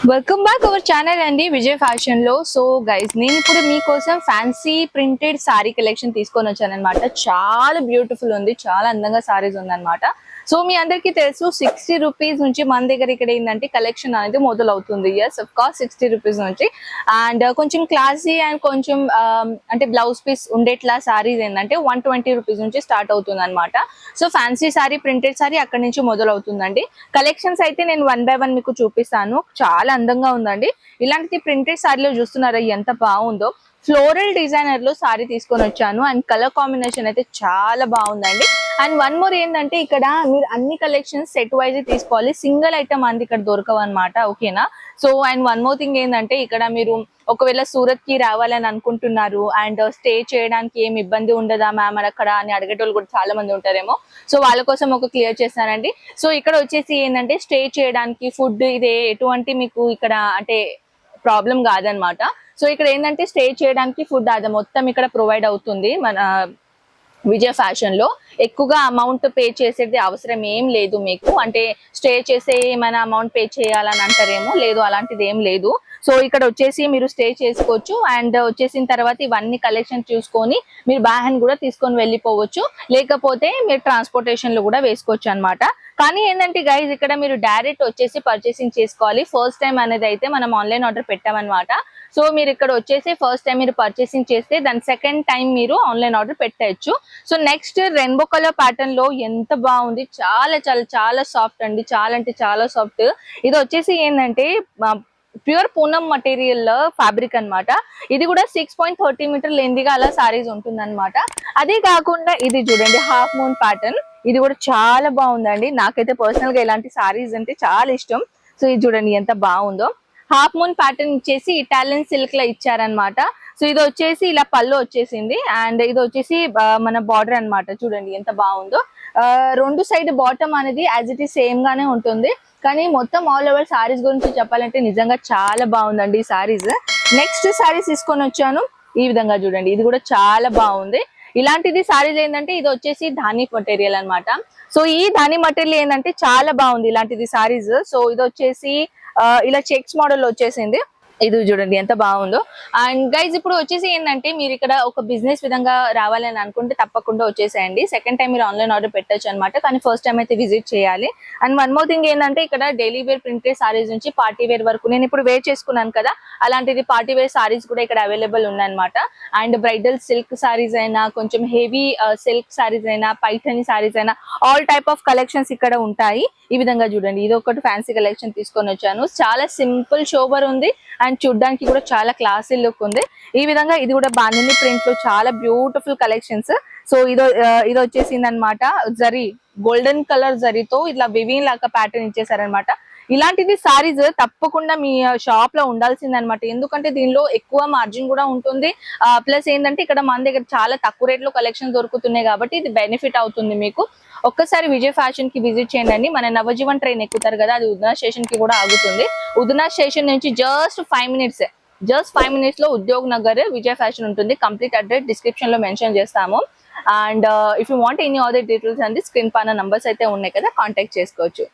Welcome back our channel అండి Vijay fashion లో. So guys, నేను ఇప్పుడు మీకోసం ఫ్యాన్సీ ప్రింటెడ్ సారీ కలెక్షన్ తీసుకొని వచ్చాను అనమాట. చాలా బ్యూటిఫుల్ ఉంది, చాలా అందంగా సారీస్ ఉందన్నమాట. సో మీ అందరికీ తెలుసు 60 రూపీస్ నుంచి మన దగ్గర ఇక్కడ ఏంటంటే కలెక్షన్ అనేది మొదలవుతుంది. ఎస్ ఆఫ్ కోర్స్ 60 రూపీస్ నుంచి. అండ్ కొంచెం క్లాసీ అండ్ కొంచెం అంటే బ్లౌజ్ పీస్ ఉండేట్లా సారీస్ ఏంటంటే 120 రూపీస్ నుంచి స్టార్ట్ అవుతుంది అనమాట. So fancy sorry, printed sorry అక్కడ నుంచి మొదలవుతుందండి. కలెక్షన్స్ అయితే నేను 1 by 1 మీకు చూపిస్తాను. చాలా అందంగా ఉందండి. ఇలాంటి ప్రింటెడ్ సారీలో చూస్తున్నారా ఎంత బాగుందో. ఫ్లోరల్ డిజైనర్ లో సారీ తీసుకొని వచ్చాను అండ్ కలర్ కాంబినేషన్ అయితే చాలా బాగుందండి. అండ్ వన్ మోర్ ఏంటంటే ఇక్కడ మీరు అన్ని కలెక్షన్స్ సెట్ వైజ్ తీసుకోవాలి, సింగిల్ ఐటమ్ అంది ఇక్కడ దొరకవు అనమాట. ఓకేనా? So and one more thing ఏంటంటే ఇక్కడ మీరు ఒకవేళ సూరత్ కి రావాలని అనుకుంటున్నారు అండ్ స్టే చేయడానికి ఏమి ఇబ్బంది ఉండదా మ్యామ్ అక్కడ అని అడిగేటోళ్ళు కూడా చాలా మంది ఉంటారేమో. సో వాళ్ళ కోసం ఒక క్లియర్ చేస్తానండి. సో ఇక్కడ వచ్చేసి ఏంటంటే స్టే చేయడానికి ఫుడ్ ఇదే ఎటువంటి మీకు ఇక్కడ అంటే ప్రాబ్లం కాదనమాట. సో ఇక్కడ ఏంటంటే స్టే చేయడానికి ఫుడ్ అది మొత్తం ఇక్కడ ప్రొవైడ్ అవుతుంది మన విజయ్ ఫ్యాషన్ లో. ఎక్కువగా అమౌంట్ పే చేసేది అవసరం ఏం లేదు మీకు. అంటే స్టే చేసే ఏమైనా అమౌంట్ పే చేయాలని అంటారేమో, లేదు అలాంటిది ఏం లేదు. సో ఇక్కడ వచ్చేసి మీరు స్టే చేసుకోవచ్చు అండ్ వచ్చేసిన తర్వాత ఇవన్నీ కలెక్షన్ చూసుకొని మీరు బ్యాగ్ కూడా తీసుకొని వెళ్ళిపోవచ్చు, లేకపోతే మీరు ట్రాన్స్పోర్టేషన్ లో కూడా వేసుకోవచ్చు అనమాట. కానీ ఏంటంటే గైజ్ ఇక్కడ మీరు డైరెక్ట్ వచ్చేసి పర్చేసింగ్ చేసుకోవాలి. ఫస్ట్ టైం అనేది అయితే మనం ఆన్లైన్ ఆర్డర్ పెట్టామన్నమాట. సో మీరు ఇక్కడ వచ్చేసి ఫస్ట్ టైం మీరు పర్చేసింగ్ చేస్తే దాని సెకండ్ టైం మీరు ఆన్లైన్ ఆర్డర్ పెట్టచ్చు. So next rainbow colour pattern లో ఎంత బాగుంది, చాలా చాలా చాలా సాఫ్ట్ అండి, చాలా అంటే చాలా సాఫ్ట్. ఇది వచ్చేసి ఏంటంటే ప్యూర్ పూనం మటీరియల్ ఫ్యాబ్రిక్ అనమాట. ఇది కూడా 6.30 మీటర్ లెందిగా అలా సారీస్ ఉంటుంది అనమాట. అదే కాకుండా ఇది చూడండి హాఫ్ మూన్ ప్యాటర్న్, ఇది కూడా చాలా బాగుందండి. నాకైతే పర్సనల్ గా ఇలాంటి సారీస్ అంటే చాలా ఇష్టం. సో ఇది చూడండి ఎంత బాగుందో. హాఫ్ మూన్ ప్యాటర్న్ ఇచ్చేసి ఇటాలియన్ సిల్క్ లా ఇచ్చారనమాట. సో ఇది వచ్చేసి ఇలా పళ్ళు వచ్చేసింది అండ్ ఇది వచ్చేసి మన బార్డర్ అనమాట. చూడండి ఎంత బాగుందో. రెండు సైడ్ బాటమ్ అనేది యాజ్ ఇట్ ఈస్ సేమ్ గానే ఉంటుంది. కానీ మొత్తం ఆల్ ఓవర్ సారీస్ గురించి చెప్పాలంటే నిజంగా చాలా బాగుందండి ఈ సారీస్. నెక్స్ట్ సారీస్ తీసుకొని వచ్చాను. ఈ విధంగా చూడండి, ఇది కూడా చాలా బాగుంది. ఇలాంటిది సారీస్ ఏంటంటే ఇది వచ్చేసి ధాని మెటీరియల్ అనమాట. సో ఈ ధాని మెటీరియల్ ఏంటంటే చాలా బాగుంది ఇలాంటిది సారీస్. సో ఇది వచ్చేసి ఇలా చెక్స్ మోడల్ వచ్చేసింది. ఇది చూడండి ఎంత బాగుందో. అండ్ గైజ్ ఇప్పుడు వచ్చేసి ఏంటంటే మీరు ఇక్కడ ఒక బిజినెస్ విధంగా రావాలని అనుకుంటే తప్పకుండా వచ్చేసేయండి. సెకండ్ టైం మీరు ఆన్లైన్ ఆర్డర్ పెట్టచ్చు అనమాట, కానీ ఫస్ట్ టైం అయితే విజిట్ చేయాలి. అండ్ వన్ మోర్ థింగ్ ఏంటంటే ఇక్కడ డైలీ వేర్ ప్రింటెడ్ సారీస్ నుంచి పార్టీ వేర్ వరకు నేను ఇప్పుడు వేర్ చేసుకున్నాను కదా, అలాంటిది పార్టీ వేర్ సారీస్ కూడా ఇక్కడ అవైలబుల్ ఉన్నాయన్నమాట. అండ్ బ్రైడల్ సిల్క్ సారీస్ అయినా, కొంచెం హెవీ సిల్క్ సారీస్ అయినా, పైథని సారీస్ అయినా, ఆల్ టైప్ ఆఫ్ కలెక్షన్స్ ఇక్కడ ఉంటాయి. ఈ విధంగా చూడండి, ఇది ఒకటి ఫ్యాన్సీ కలెక్షన్ తీసుకొని వచ్చాను. చాలా సింపుల్ షోబర్ ఉంది అండ్ చూడ్డానికి కూడా చాలా క్లాసీ లుక్ ఉంది. ఈ విధంగా ఇది కూడా బాందిని ప్రింట్ లో చాలా బ్యూటిఫుల్ కలెక్షన్స్. సో ఇది వచ్చేసింది అనమాట. జరీ గోల్డెన్ కలర్ జరీతో ఇట్లా వివింగ్ లాగా ప్యాటర్న్ ఇచ్చేసారనమాట. ఇలాంటిది సారీస్ తప్పకుండా మీ షాప్ లో ఉండాల్సింది అనమాట. ఎందుకంటే దీనిలో ఎక్కువ మార్జిన్ కూడా ఉంటుంది. ప్లస్ ఏంటంటే ఇక్కడ మన దగ్గర చాలా తక్కువ రేట్ లో కలెక్షన్ దొరుకుతున్నాయి కాబట్టి ఇది బెనిఫిట్ అవుతుంది మీకు. ఒక్కసారి విజయ్ ఫ్యాషన్ కి విజిట్ చేయండి. మన నవజీవన్ ట్రైన్ ఎక్కుతారు కదా, అది ఉద్నా స్టేషన్ కి కూడా ఆగుతుంది. ఉద్నా స్టేషన్ నుంచి జస్ట్ 5 మినిట్స్ లో ఉద్యోగ్ నగర్ విజయ్ ఫ్యాషన్ ఉంటుంది. కంప్లీట్ అడ్రస్ డిస్క్రిప్షన్ లో మెన్షన్ చేస్తాము. And if you want any other details అండి స్క్రీన్ పైన నంబర్స్ అయితే ఉన్నాయి కదా, కాంటాక్ట్ చేసుకోవచ్చు.